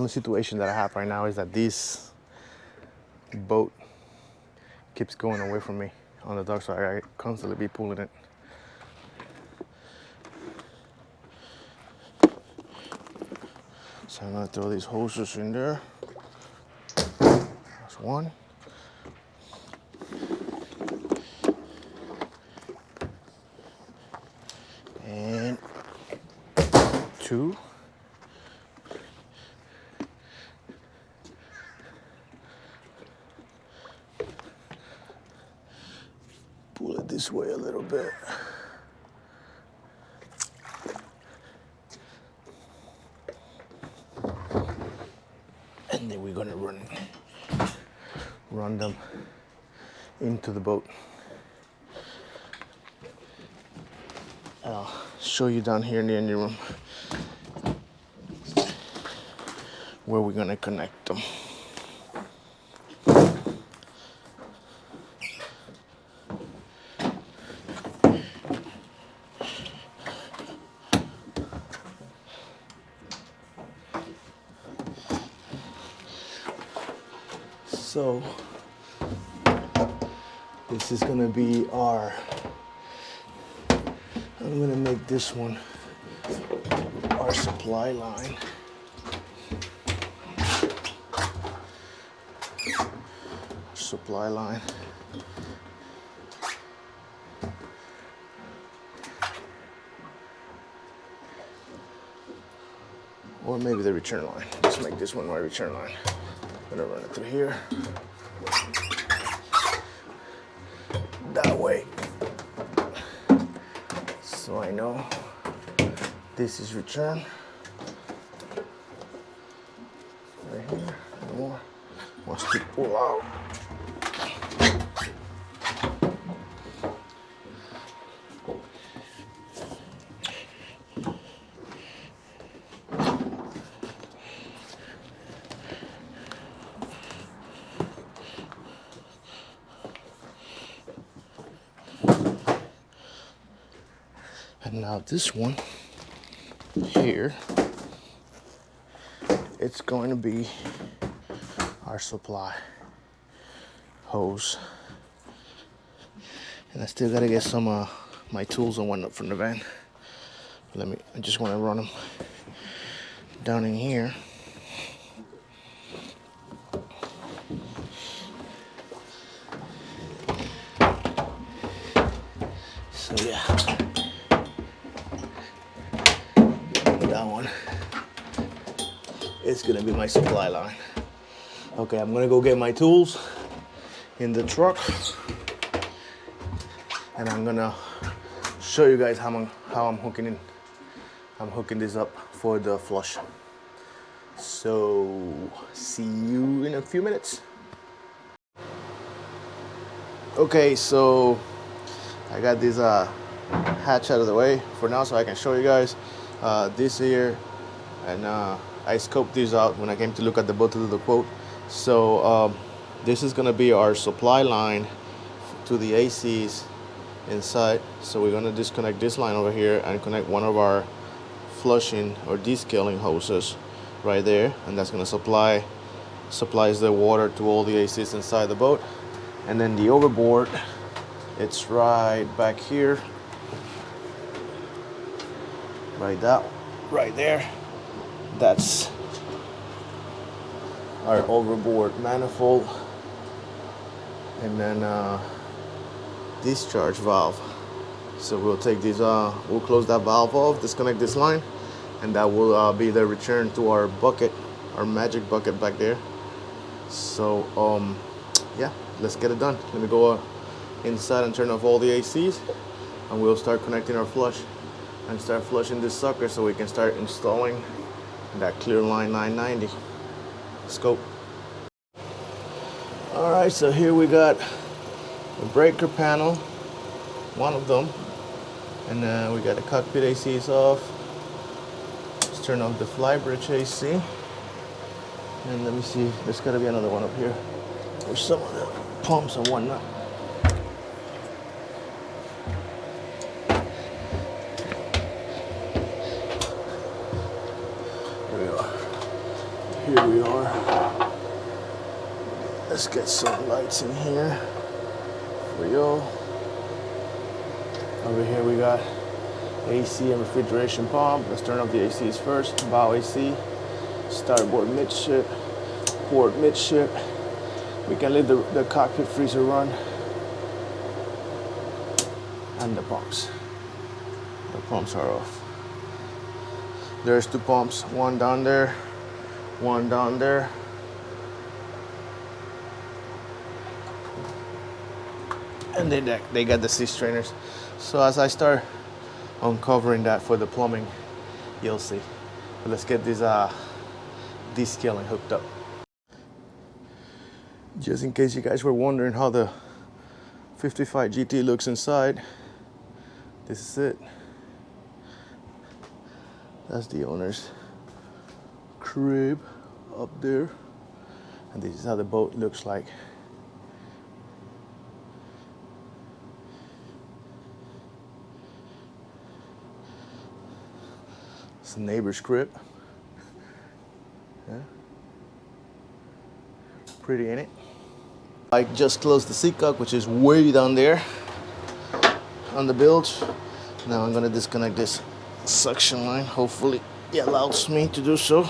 only situation that I have right now is that this boat keeps going away from me on the dock, so I constantly be pulling it. So I'm gonna throw these hoses in there. That's one. And two. Pull it this way a little bit. And then we're gonna run them into the boat. I'll show you down here in the engine room where we're gonna connect them. So this is gonna be I'm gonna make this one our supply line. Supply line. Or maybe the return line. Let's make this one my return line. I'm gonna run it through here. That way. So I know this is return. Right here, and more. Wants to pull out. And now this one here, it's going to be our supply hose. And I still gotta get some my tools and whatnot from the van. I just want to run them down in here. So yeah. That one is gonna be my supply line. Okay, I'm gonna go get my tools in the truck, and I'm gonna show you guys how I'm hooking this up for the flush. So see you in a few minutes. Okay, so I got this hatch out of the way for now, so I can show you guys this here, and I scoped this out when I came to look at the boat to do the quote. So this is gonna be our supply line to the ACs inside. So we're gonna disconnect this line over here and connect one of our flushing or descaling hoses right there, and that's gonna supplies the water to all the ACs inside the boat. And then the overboard, it's right back here. Right there. That's our overboard manifold, and then discharge valve. So we'll take these, we'll close that valve off, disconnect this line, and that will be the return to our bucket, our magic bucket back there. So yeah, let's get it done. Let me go inside and turn off all the ACs, and we'll start connecting our flush and start flushing this sucker so we can start installing that Clearline 990 scope. All right, so here we got the breaker panel, one of them, and we got the cockpit ACs off. Let's turn off the flybridge AC, and let me see, there's gotta be another one up here with some of the pumps and whatnot. Here we are. Let's get some lights in here for y'all. Over here we got AC and refrigeration pump. Let's turn off the ACs first. Bow AC, starboard midship, port midship. We can let the cockpit freezer run. And the pumps. The pumps are off. There's two pumps, one down there, one down there. And they got the C strainers. So as I start uncovering that for the plumbing, you'll see. But let's get this descaling hooked up. Just in case you guys were wondering how the 55 GT looks inside, this is it. That's the owner's crib up there. And this is how the boat looks like. It's a neighbor's crib. Yeah. Pretty, ain't it? I just closed the seatcock, which is way down there on the bilge. Now I'm gonna disconnect this suction line. Hopefully it allows me to do so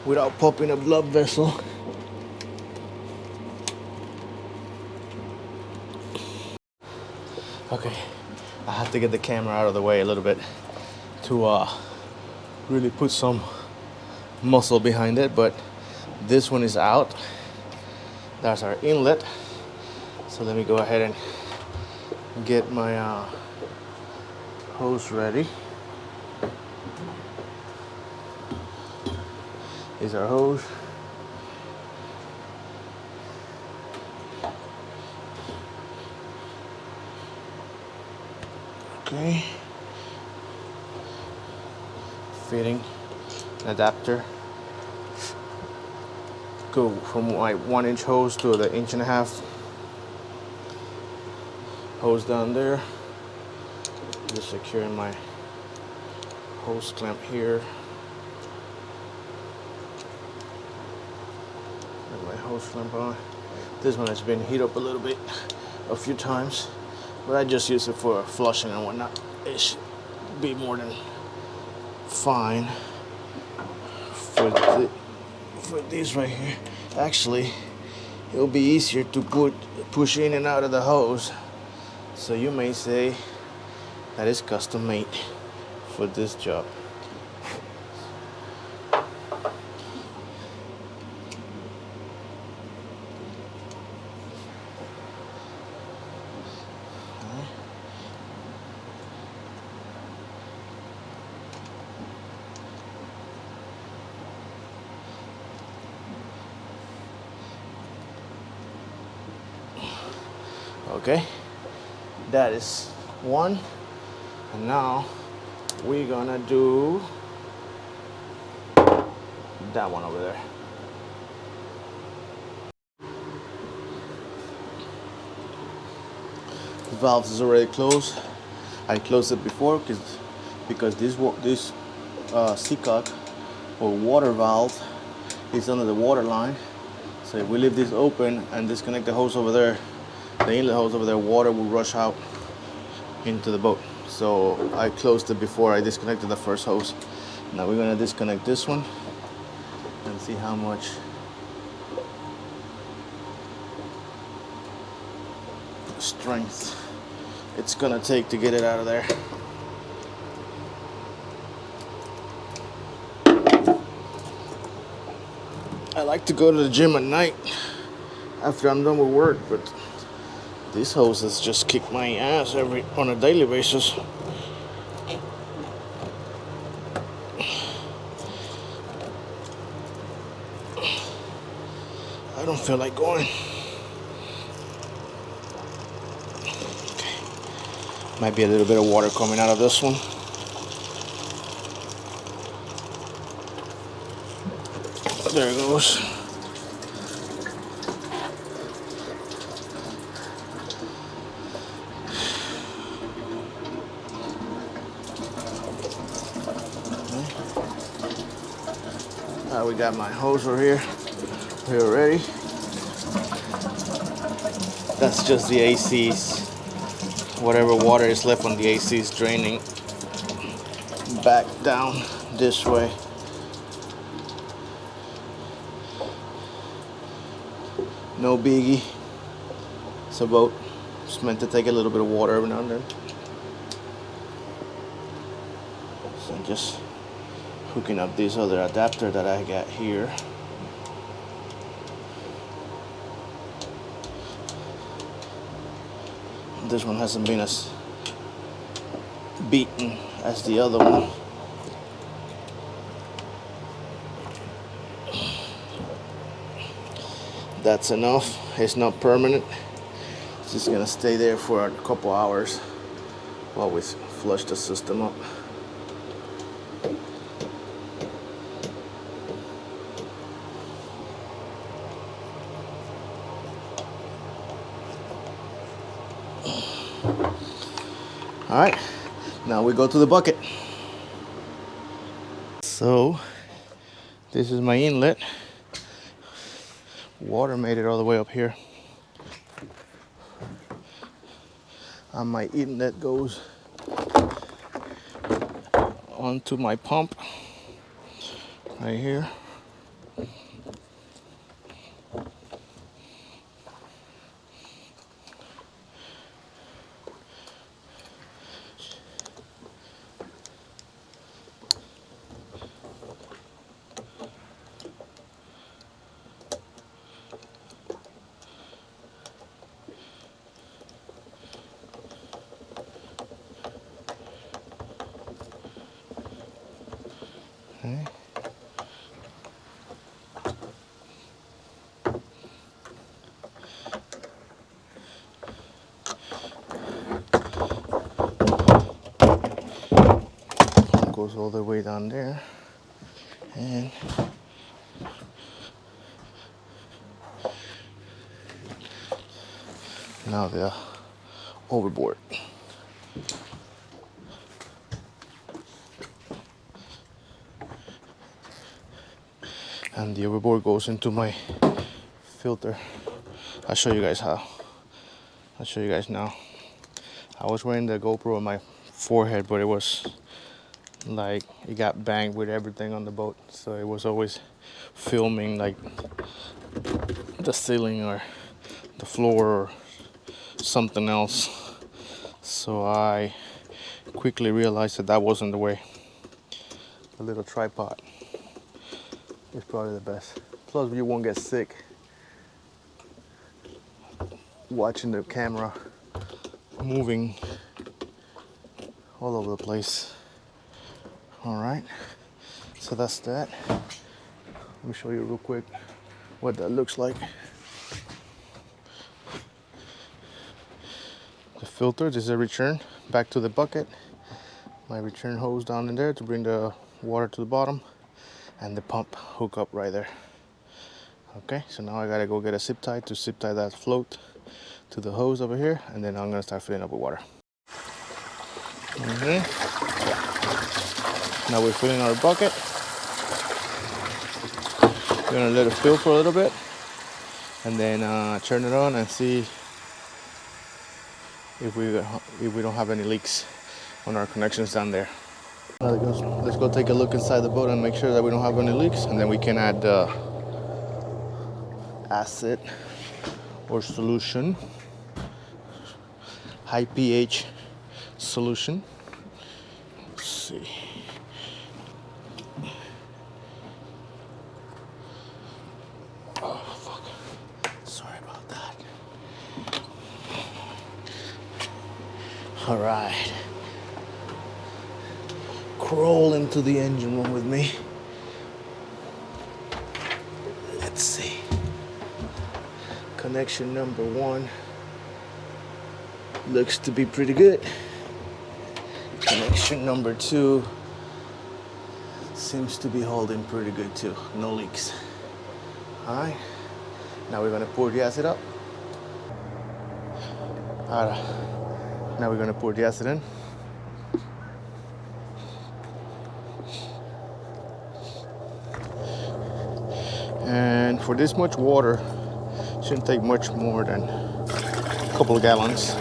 without popping a blood vessel. Okay, I have to get the camera out of the way a little bit to really put some muscle behind it, but this one is out. That's our inlet. So let me go ahead and get my hose ready. Is our hose. Okay. Fitting an adapter. Go from my 1-inch hose to the 1.5 inch hose down there. Just securing my hose clamp here. And my hose clamp on. This one has been heated up a little bit, a few times, but I just use it for flushing and whatnot. It should be more than fine for this right here. Actually, it'll be easier to push in and out of the hose. So you may say that is custom made for this job. Okay, that is one, and now we're gonna do that one over there. The valve is already closed. I closed it before because this seacock or water valve is under the water line. So if we leave this open and disconnect the hose over there, the inlet hose over there, water will rush out into the boat. So I closed it before I disconnected the first hose. Now we're gonna disconnect this one and see how much strength it's gonna take to get it out of there. I like to go to the gym at night after I'm done with work, but these hoses just kick my ass on a daily basis. I don't feel like going. Okay. Might be a little bit of water coming out of this one. There it goes. Now we got my hose over here. We're ready. That's just the ACs. Whatever water is left on the ACs draining back down this way. No biggie. It's a boat. It's meant to take a little bit of water every now and then. So just hooking up this other adapter that I got here. This one hasn't been as beaten as the other one. That's enough. It's not permanent. It's just gonna stay there for a couple hours while we flush the system up. All right, now we go to the bucket. So this is my inlet. Water made it all the way up here. And my inlet goes onto my pump right here. Okay. Pump goes all the way down there, and now the overboard. And the overboard goes into my filter. I'll show you guys how. I'll show you guys now. I was wearing the GoPro on my forehead, but it was like it got banged with everything on the boat, so it was always filming like the ceiling or the floor or something else. So I quickly realized that that wasn't the way. A little tripod is probably the best. Plus you won't get sick watching the camera moving all over the place. All right, so that's that. Let me show you real quick what that looks like. The filter, this is a return back to the bucket. My return hose down in there to bring the water to the bottom, and the pump hook up right there. Okay, so now I gotta go get a zip tie to zip tie that float to the hose over here, and then I'm gonna start filling up with water. Now we're filling our bucket. We're gonna let it fill for a little bit, and then turn it on and see if we don't have any leaks on our connections down there. Let's go take a look inside the boat and make sure that we don't have any leaks, and then we can add acid or solution, high pH solution. Let's see. Oh fuck, sorry about that. All right, crawl into the engine room with me. Let's see. Connection number 1 looks to be pretty good. Connection number 2 seems to be holding pretty good too. No leaks. All right, now we're gonna pour the acid up. All right, now we're gonna pour the acid in. And for this much water, shouldn't take much more than a couple of gallons.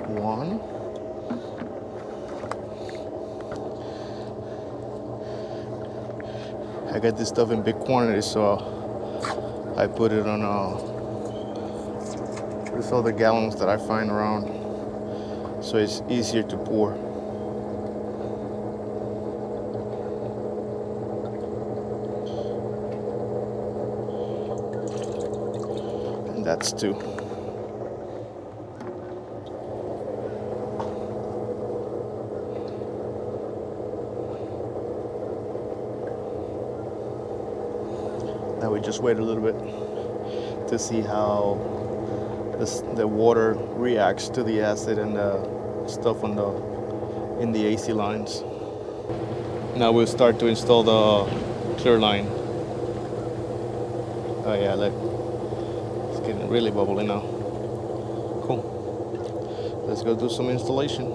One. I got this stuff in big quantities, so I put it on just all the gallons that I find around, so it's easier to pour. And that's 2. Now we just wait a little bit to see how the water reacts to the acid and the stuff in the AC lines. Now we'll start to install the Clearline. Oh yeah, look, it's getting really bubbly now. Cool. Let's go do some installation.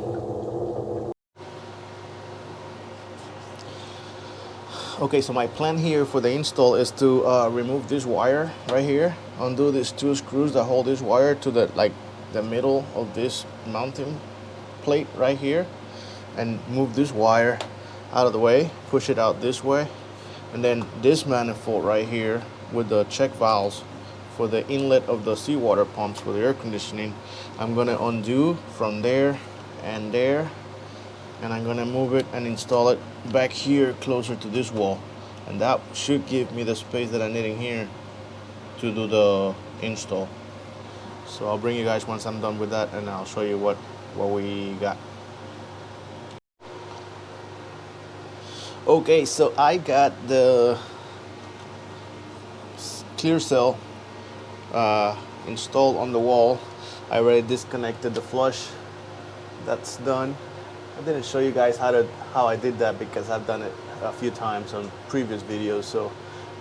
Okay, so my plan here for the install is to remove this wire right here, undo these 2 screws that hold this wire to the middle of this mounting plate right here, and move this wire out of the way, push it out this way, and then this manifold right here with the check valves for the inlet of the seawater pumps for the air conditioning, I'm gonna undo from there, and I'm gonna move it and install it back here closer to this wall, and that should give me the space that I need in here to do the install. So I'll bring you guys once I'm done with that, and I'll show you what we got. Okay, so I got the clear cell installed on the wall. I already disconnected the flush. That's done. I didn't show you guys how I did that because I've done it a few times on previous videos. So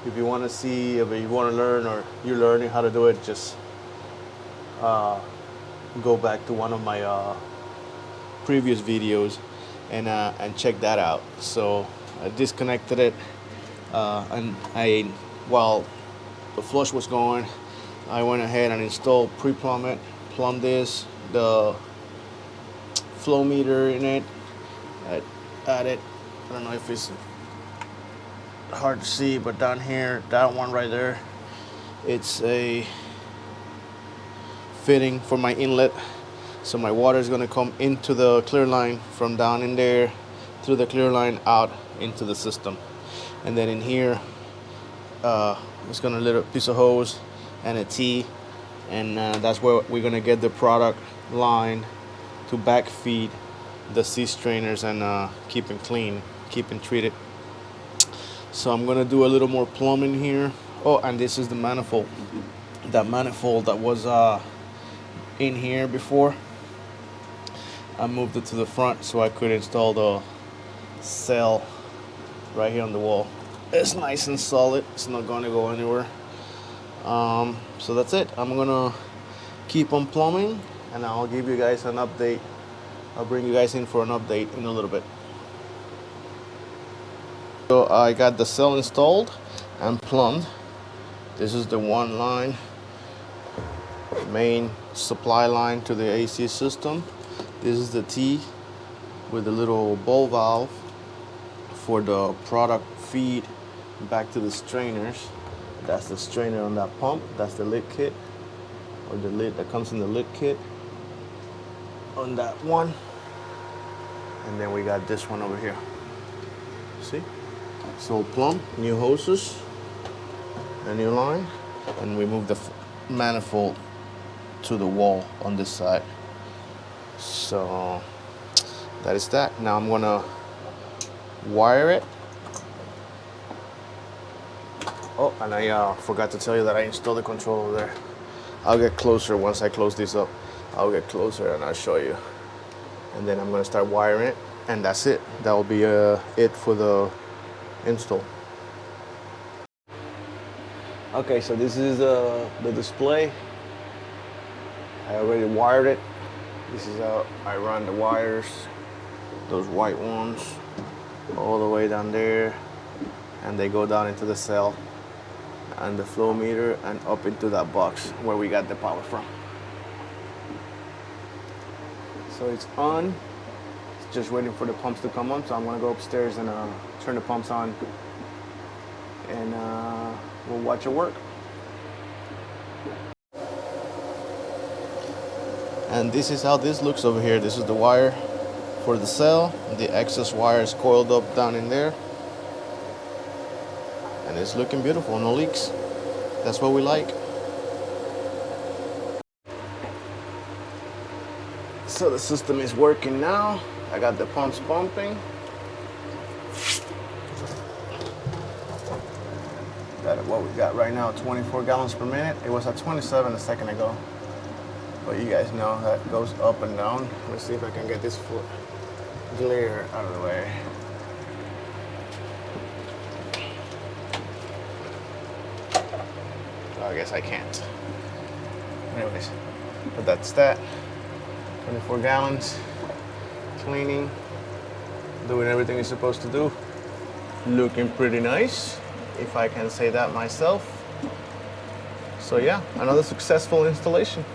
if you want to see, if you want to learn, or you're learning how to do it, just go back to one of my previous videos and check that out. So I disconnected it, and while the flush was going, I went ahead and installed, plumbed the flow meter in it. I added, I don't know if it's hard to see, but down here, that one right there, it's a fitting for my inlet, so my water is going to come into the Clearline from down in there through the Clearline out into the system. And then in here, it's going to little piece of hose and a T, and that's where we're going to get the product line to backfeed the sea strainers and keep them clean, keep them treated. So I'm gonna do a little more plumbing here. Oh, and this is the manifold. That manifold that was in here before, I moved it to the front so I could install the cell right here on the wall. It's nice and solid. It's not gonna go anywhere. So that's it. I'm gonna keep on plumbing, and I'll give you guys an update. I'll bring you guys in for an update in a little bit. So I got the cell installed and plumbed. This is the one line, main supply line to the AC system. This is the T with the little ball valve for the product feed back to the strainers. That's the strainer on that pump. That's the lid kit, or the lid that comes in the lid kit on that one. And then we got this one over here. See? So plumb, new hoses, a new line, and we move the manifold to the wall on this side. So that is that. Now I'm gonna wire it Oh, and I forgot to tell you that I installed the controller there. I'll get closer once I close this up. I'll get closer and I'll show you. And then I'm gonna start wiring it, and that's it. That will be it for the install. Okay, so this is the display. I already wired it. This is how I run the wires, those white ones, all the way down there, and they go down into the cell and the flow meter and up into that box where we got the power from. So it's on. It's just waiting for the pumps to come on. So I'm gonna go upstairs and turn the pumps on, and we'll watch it work. And this is how this looks over here. This is the wire for the cell. The excess wire is coiled up down in there. And it's looking beautiful, no leaks. That's what we like. So the system is working now. I got the pumps pumping. That what we got right now, 24 gallons per minute. It was at 27 a second ago. But you guys know that goes up and down. Let's see if I can get this foot glare out of the way. Oh, I guess I can't. Anyways, but that's that. 24 gallons, cleaning, doing everything it's supposed to do. Looking pretty nice, if I can say that myself. So yeah, another successful installation.